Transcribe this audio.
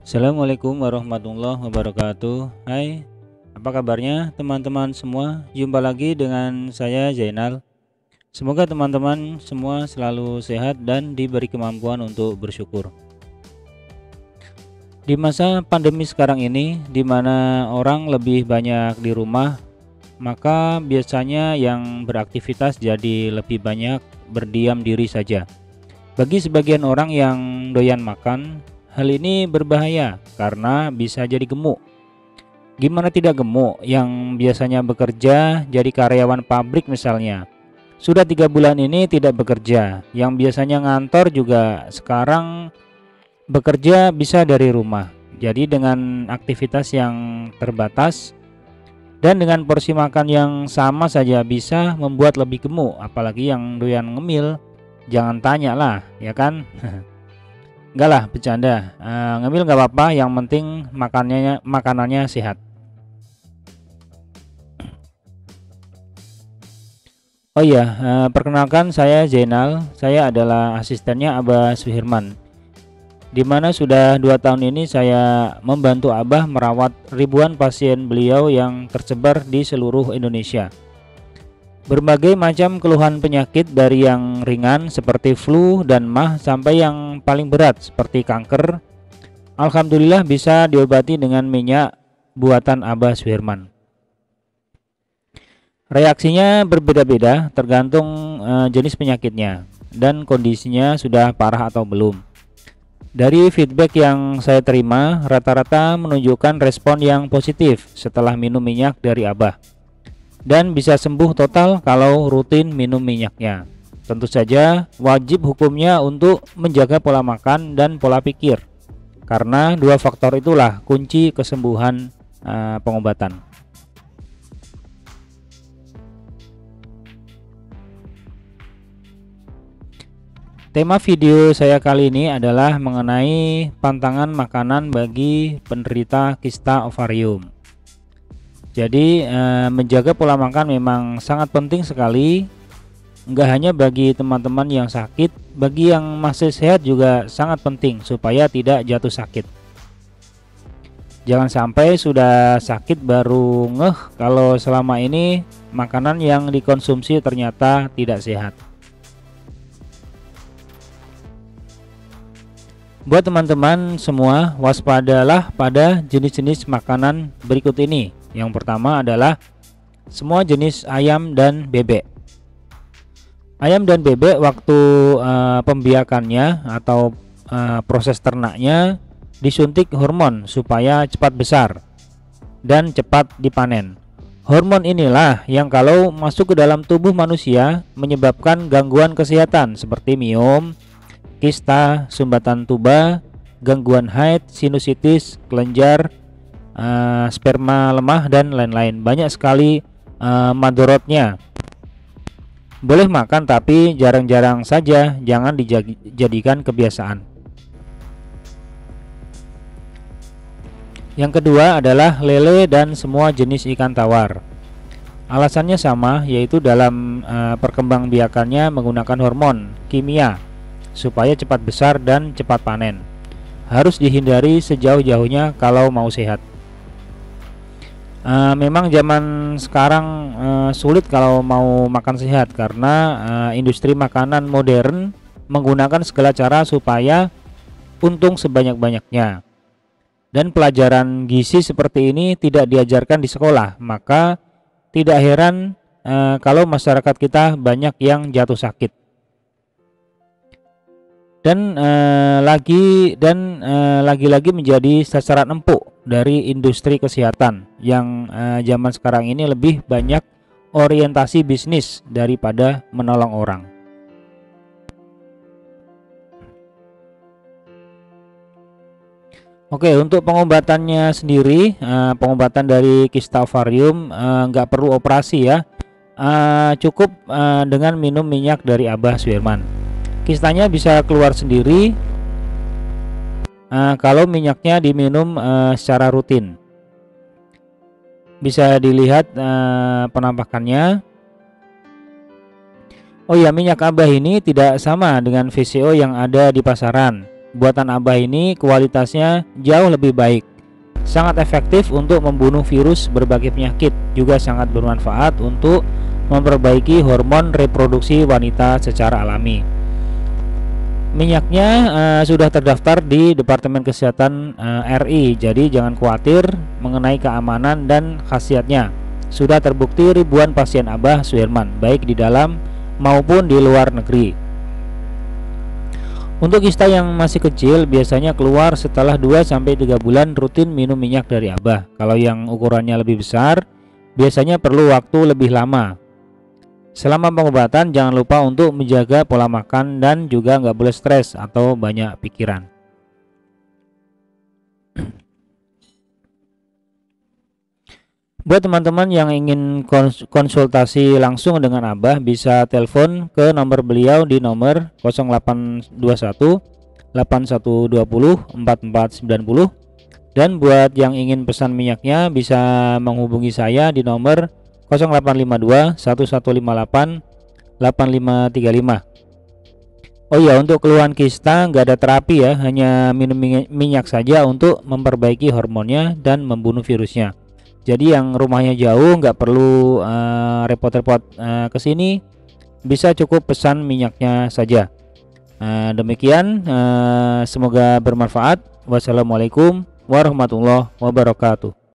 Assalamualaikum warahmatullahi wabarakatuh. Hai, apa kabarnya teman-teman semua? Jumpa lagi dengan saya Zainal. Semoga teman-teman semua selalu sehat dan diberi kemampuan untuk bersyukur. Di masa pandemi sekarang ini, di mana orang lebih banyak di rumah, maka biasanya yang beraktivitas jadi lebih banyak berdiam diri saja. Bagi sebagian orang yang doyan makan, hal ini berbahaya karena bisa jadi gemuk. Gimana tidak gemuk yang biasanya bekerja jadi karyawan pabrik misalnya. Sudah 3 bulan ini tidak bekerja, yang biasanya ngantor juga sekarang bekerja bisa dari rumah. Jadi dengan aktivitas yang terbatas dan dengan porsi makan yang sama saja bisa membuat lebih gemuk, apalagi yang doyan ngemil. Jangan tanya lah, ya kan? Enggak lah, bercanda. Ngemil nggak apa-apa, yang penting makanannya sehat. Oh iya, perkenalkan saya Zainal. Saya adalah asistennya Abah Suhirman. Di mana sudah 2 tahun ini saya membantu Abah merawat ribuan pasien beliau yang tersebar di seluruh Indonesia. Berbagai macam keluhan penyakit dari yang ringan seperti flu dan MAH sampai yang paling berat seperti kanker. Alhamdulillah bisa diobati dengan minyak buatan Abah Suhirman. Reaksinya berbeda-beda tergantung jenis penyakitnya dan kondisinya sudah parah atau belum. Dari feedback yang saya terima, rata-rata menunjukkan respon yang positif setelah minum minyak dari Abah. Dan bisa sembuh total kalau rutin minum minyaknya. Tentu saja wajib hukumnya untuk menjaga pola makan dan pola pikir. Karena dua faktor itulah kunci kesembuhan pengobatan. Tema video saya kali ini adalah mengenai pantangan makanan bagi penderita kista ovarium. Jadi menjaga pola makan memang sangat penting sekali. Enggak hanya bagi teman-teman yang sakit, bagi yang masih sehat juga sangat penting supaya tidak jatuh sakit. Jangan sampai sudah sakit baru ngeh kalau selama ini makanan yang dikonsumsi ternyata tidak sehat. Buat teman-teman semua, waspadalah pada jenis-jenis makanan berikut ini. Yang pertama adalah semua jenis ayam dan bebek. Ayam dan bebek waktu pembiakannya atau proses ternaknya disuntik hormon supaya cepat besar dan cepat dipanen. Hormon inilah yang kalau masuk ke dalam tubuh manusia menyebabkan gangguan kesehatan seperti miom, kista, sumbatan tuba, gangguan haid, sinusitis, kelenjar, sperma lemah dan lain-lain. Banyak sekali madorotnya. Boleh makan tapi jarang-jarang saja, jangan dijadikan kebiasaan. Yang kedua adalah lele dan semua jenis ikan tawar. Alasannya sama, yaitu dalam perkembangbiakannya menggunakan hormon kimia supaya cepat besar dan cepat panen. Harus dihindari sejauh-jauhnya kalau mau sehat. Memang zaman sekarang sulit kalau mau makan sehat karena industri makanan modern menggunakan segala cara supaya untung sebanyak-banyaknya. Dan pelajaran gizi seperti ini tidak diajarkan di sekolah, maka tidak heran kalau masyarakat kita banyak yang jatuh sakit. Dan lagi-lagi menjadi sasaran empuk dari industri kesehatan yang zaman sekarang ini lebih banyak orientasi bisnis daripada menolong orang. Oke, untuk pengobatannya sendiri, pengobatan dari kista ovarium nggak perlu operasi ya, cukup dengan minum minyak dari Abah Suhirman. Kistanya bisa keluar sendiri kalau minyaknya diminum secara rutin. Bisa dilihat penampakannya. Oh ya, minyak Abah ini tidak sama dengan VCO yang ada di pasaran. Buatan Abah ini kualitasnya jauh lebih baik, sangat efektif untuk membunuh virus berbagai penyakit, juga sangat bermanfaat untuk memperbaiki hormon reproduksi wanita secara alami. Minyaknya sudah terdaftar di Departemen Kesehatan RI, jadi jangan khawatir mengenai keamanan dan khasiatnya. Sudah terbukti ribuan pasien Abah Suherman, baik di dalam maupun di luar negeri. Untuk kista yang masih kecil biasanya keluar setelah 2-3 bulan rutin minum minyak dari Abah. Kalau yang ukurannya lebih besar biasanya perlu waktu lebih lama. Selama pengobatan jangan lupa untuk menjaga pola makan dan juga nggak boleh stres atau banyak pikiran. Buat teman-teman yang ingin konsultasi langsung dengan Abah, bisa telepon ke nomor beliau di nomor 0821 8120 4490. Dan buat yang ingin pesan minyaknya bisa menghubungi saya di nomor 0852 1158 8535. Oh ya, untuk keluhan kista nggak ada terapi ya, hanya minum minyak saja untuk memperbaiki hormonnya dan membunuh virusnya. Jadi yang rumahnya jauh nggak perlu repot-repot ke sini, bisa cukup pesan minyaknya saja. Demikian, semoga bermanfaat. Wassalamualaikum warahmatullahi wabarakatuh.